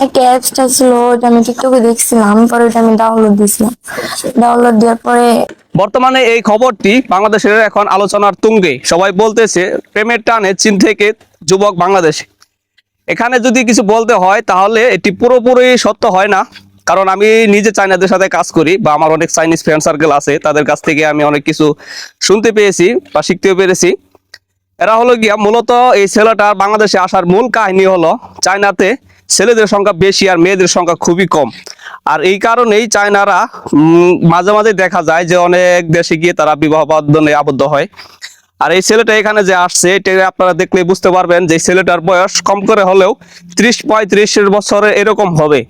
একটা অ্যাপসটা ছিল, ওটা আমি টিকটকে দেখছিলাম, পরে ওটা আমি ডাউনলোড দিয়েছিলাম। ডাউনলোড দেওয়ার পরে বর্তমানে এই খবরটি বাংলাদেশের এখন আলোচনার তুঙ্গে। সবাই বলতেছে প্রেমের টানে চীন থেকে যুবক বাংলাদেশে। এখানে যদি কিছু বলতে হয় তাহলে এটি পুরোপুরি সত্য হয় না, কারণ আমি নিজে চাইনাদের সাথে কাজ করি বা আমার অনেক চাইনিজ ফ্রেন্ড সার্কেল আছে, তাদের কাছ থেকে আমি অনেক কিছু শুনতে পেয়েছি বা শিখতেও পেরেছি। এরা হলো গিয়া মূলত এই ছেলেটার বাংলাদেশে আসার মূল কাহিনী হলো চায়নাতে ছেলেদের সংখ্যা বেশি আর মেয়েদের সংখ্যা খুবই কম। আর এই কারণেই চায়নারা মাঝে মাঝে দেখা যায় যে অনেক দেশে গিয়ে তারা বিবাহ বন্ধনে আবদ্ধ হয়। আর এই ছেলেটা এখানে যে আসছে এটা আপনারা দেখলে বুঝতে পারবেন যে ছেলেটার বয়স কম করে হলেও 30-35 বছরের এরকম হবে।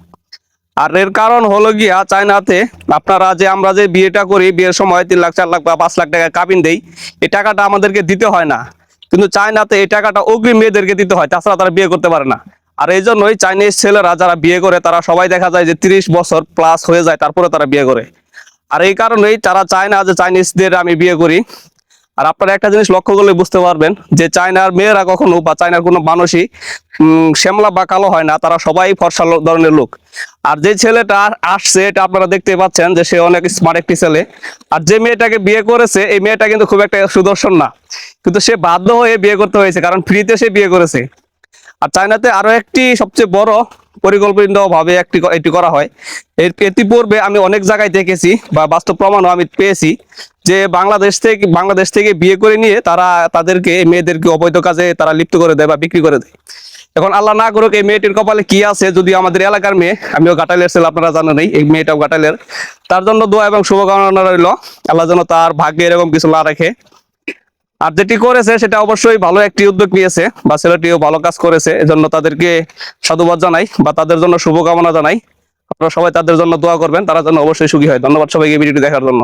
আর এর কারণ হলো গিয়া চায়নাতে আপনারা যে আমরা যে বিয়েটা করি, বিয়ের সময় 3 লাখ 4 লাখ বা 5 লাখ টাকা কাবিন দেই, এই টাকাটা আমাদেরকে দিতে হয় না, কিন্তু চায়নাতে এই টাকাটা অগ্রিম মেয়েদেরকে দিতে হয়, তাছাড়া তারা বিয়ে করতে পারে না। আর এই জন্যই চাইনিজ ছেলেরা যারা বিয়ে করে তারা সবাই দেখা যায় যে 30 বছর প্লাস হয়ে যায় তারপরে তারা বিয়ে করে। আর এই কারণেই তারা চায় না যে চাইনিজদের আমি বিয়ে করি। আর আপনারা একটা জিনিস লক্ষ্য করলে বুঝতে পারবেন যে চায়নার মেয়েরা কখনো বা চায়নার কোনো মানুষই শ্যামলা বা কালো হয় না, তারা সবাই ফর্সা ধরনের লোক। আর যে ছেলেটা আসছে এটা আপনারা দেখতে পাচ্ছেন যে সে অনেক স্মার্ট একটি ছেলে। আর যে মেয়েটাকে বিয়ে করেছে এই মেয়েটা কিন্তু খুব একটা সুদর্শন না, কিন্তু সে বাধ্য হয়ে বিয়ে করতে হয়েছে কারণ ফ্রিতে সে বিয়ে করেছে। আর চায়নাতে আরো একটি সবচেয়ে বড় পরিকল্পিত ভাবে এটি করা হয়। ইতিপূর্বে আমি অনেক জায়গায় দেখেছি বা বাস্তব প্রমাণও আমি পেয়েছি যে বাংলাদেশ থেকে বিয়ে করে নিয়ে তারা তাদেরকে মেয়েদেরকে অবৈধ কাজে তারা লিপ্ত করে দেয় বা বিক্রি করে দেয়। এখন আল্লাহ না করুক এই মেয়েটির কপালে কি আছে, যদি আমাদের এলাকার মেয়ে, আমিও ঘাটাইলের ছেলে, আপনারা জানেন এই মেয়েটাও ঘাটাইলের, তার জন্য দোয়া এবং শুভকামনা রইল, আল্লাহ যেন তার ভাগ্যে এরকম কিছু না রাখে। আর যেটি করেছে সেটা অবশ্যই ভালো একটি উদ্যোগ নিয়েছে বা ছেলেটিও ভালো কাজ করেছে, এজন্য তাদেরকে সাধুবাদ জানাই বা তাদের জন্য শুভকামনা জানাই। আপনারা সবাই তাদের জন্য দোয়া করবেন, তারা যেন অবশ্যই সুখী হয়। ধন্যবাদ সবাইকে ভিডিওটি দেখার জন্য।